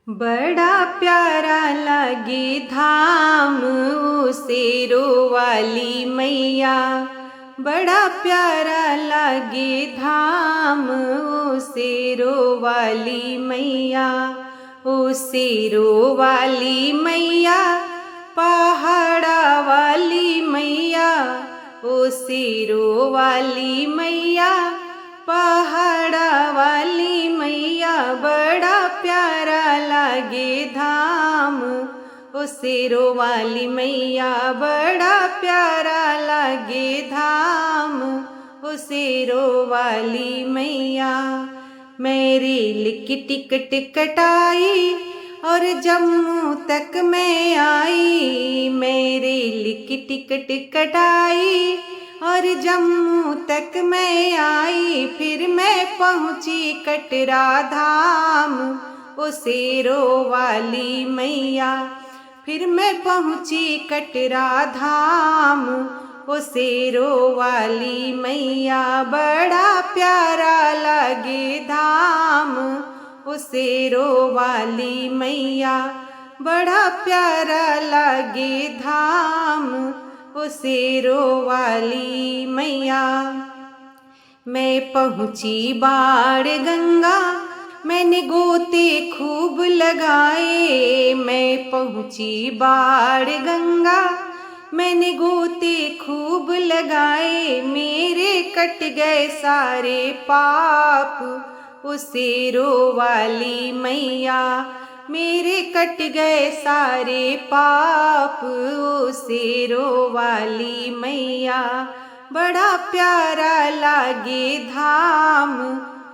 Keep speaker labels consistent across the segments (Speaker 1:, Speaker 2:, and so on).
Speaker 1: बड़ा प्यारा लगे धाम शेरो वाली मैया। बड़ा प्यारा लगे धाम शेरो वाली मैया। ओ शेरो वाली मैया, पहाड़ा वाली मैया। ओ शेरो वाली मैया, पहाड़ा वाली मैया। बड़ा प्यारा लागे धाम ओ शेरो वाली मैया। बड़ा प्यारा लागे धाम ओ शेरो वाली मैया। मेरी लिखी टिकट कटाई और जम्मू तक मैं आई। मेरी लिखी टिकट कटाई और जम्मू तक मैं आई। फिर मैं पहुंची कटरा धाम ओ शेरो वाली मैया। फिर मैं पहुंची कटरा धाम ओ शेरो वाली मैया। बड़ा प्यारा लगे धाम ओ शेरो वाली मैया। बड़ा प्यारा लगे धाम ओ शेरो वाली मैया। मैं पहुंची बाढ़ गंगा, मैंने गोते खूब लगाए। मैं पहुंची बाढ़ गंगा, मैंने गोते खूब लगाए। मेरे कट गए सारे पाप ओ शेरो वाली मैया। मेरे कट गए सारे पाप ओ शेरो वाली मैया। बड़ा प्यारा लागे धाम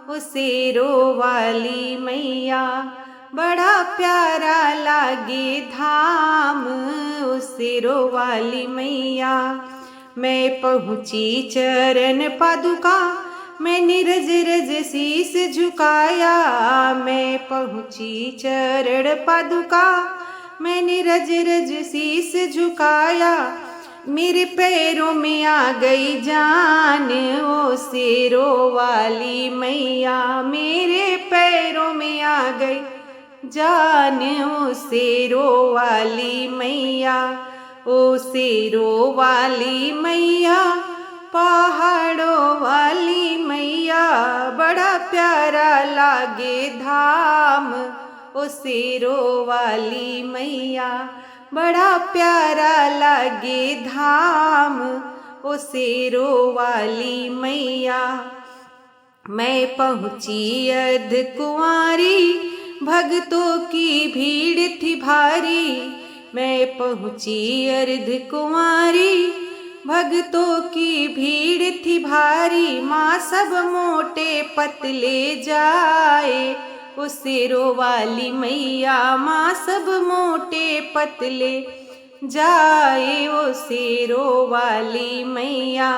Speaker 1: ओ शेरो वाली मैया। बड़ा प्यारा लागे धाम ओ शेरो वाली मैया। मैं पहुंची चरण पादुका, मैंने रज रज शीस झुकाया। मैं पहुंची चरण पादुका, मैंने रज रज शीस झुकाया। मेरे पैरों में आ गई जान ओ शेरो वाली मैया। मेरे पैरों में आ गई जान ओ शेरो वाली मैया। ओ शेरो वाली मैया, पहाड़ों वाली मैया। बड़ा प्यारा लागे धाम ओ शेरो वाली मैया। बड़ा प्यारा लागे धाम ओ शेरो वाली मैया। मैं पहुंची अर्ध कुंवारी, भक्तों की भीड़ थी भारी। मैं पहुंची अर्ध कुंवारी, भक्तों की भीड़ थी भारी। माँ सब मोटे पतले जाए ओ शेरो वाली मैया। माँ सब मोटे पतले जाए ओ शेरो वाली मैया।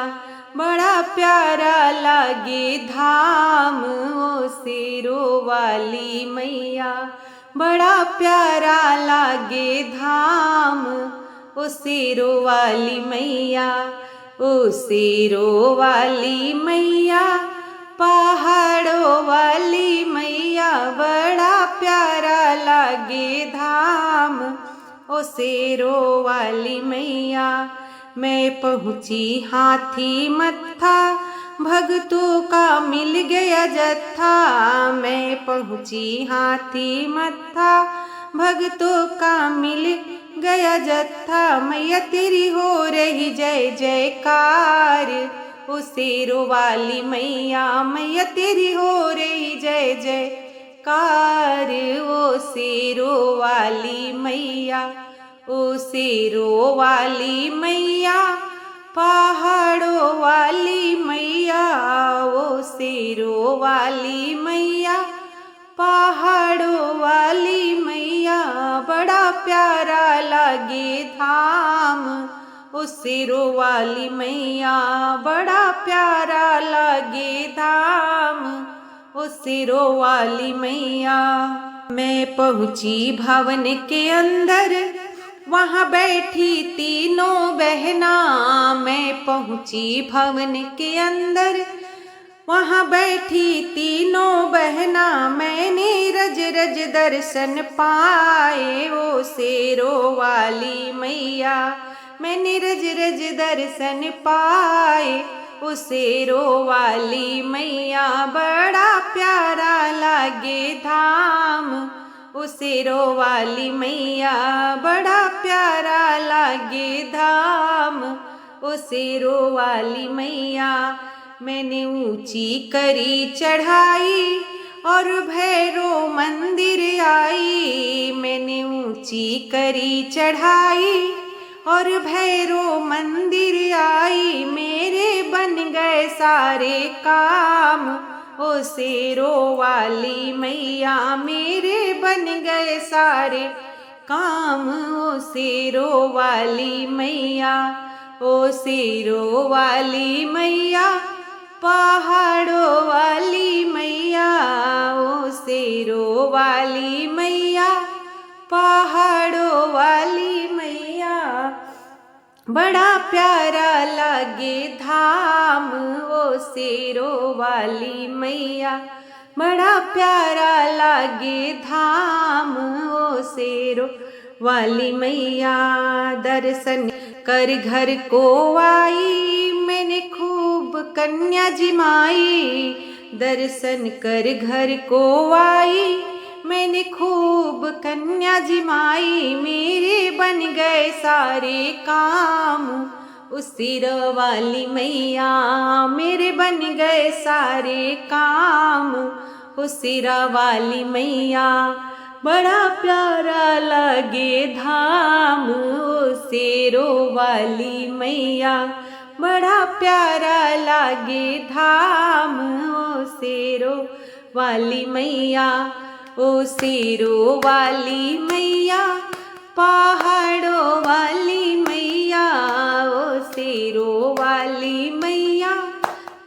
Speaker 1: बड़ा प्यारा लागे धाम ओ शेरो वाली मैया। बड़ा प्यारा लागे धाम ओ शेरो वाली मैया। ओ शेरो वाली मैया, पहाड़ों वाली मैया। बड़ा प्यारा लागे धाम ओ शेरो वाली मैया। मैं पहुंची हाथी मत्था, भक्तों का मिल गया जत्था। मैं पहुंची हाथी मत्था, भक्तों का मिल गया जत्था। मैया तेरी हो रही जय जयकार ओ शेरो वाली मैया। मैया तेरी हो रही जय जयकार ओ शेरो वाली मैया। ओ शेरो वाली मैया, पहाड़ों वाली मैया। ओ शेरो वाली मैया, पहाड़ों वाली मैया। बड़ा प्यारा लागे धाम ओ शेरो वाली मैया। बड़ा प्यारा लागे धाम ओ शेरो वाली मैया। मैं पहुंची भवन के अंदर, वहाँ बैठी तीनों बहना। मैं पहुंची भवन के अंदर, वहाँ बैठी तीनों बहना मैंने रज रज दर्शन पाए, ओ शेरों वाली मैया मैंने रज रज दर्शन पाए, ओ शेरों वाली मैया बड़ा प्यारा लागे धाम, ओ शेरों वाली मैया बड़ा प्यारा लागे धाम, ओ शेरों वाली मैया। मैंने ऊंची करी चढ़ाई और भैरो मंदिर आई, मैंने ऊंची करी चढ़ाई और भैरो मंदिर आई, मेरे बन गए सारे काम, ओ शेरों वाली मैया मेरे बन गए सारे काम, ओ शेरों वाली मैया। ओ शेरों वाली मैया पहाड़ों वाली मैया, ओ शेरों वाली मैया पहाड़ों वाली मैया बड़ा प्यारा लागे धाम, ओ शेरों वाली मैया बड़ा प्यारा लागे धाम, ओ शेरों वाली मैया। दर्शन कर घर को आई मैंने खूब कन्या जिमाई, दर्शन कर घर को आई मैंने खूब कन्या जिमाई, मेरे बन गए सारे काम, उस शेरों वाली मैया मेरे बन गए सारे काम, उस शेरों वाली मैया बड़ा प्यारा लगे धाम, ओ शेरों वाली मैया बड़ा प्यारा लागे धाम, ओ शेरों वाली मैया। ओ शेरों वाली मैया पहाड़ों वाली मैया, ओ शेरों वाली मैया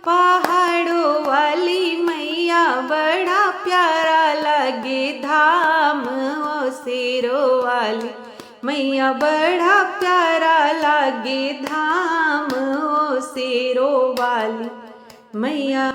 Speaker 1: पहाड़ों वाली मैया बड़ा प्यारा लगे धाम, ओ शेरों वाली मैया बड़ा प्यारा लागे धाम, ओ शेरों वाली मैया।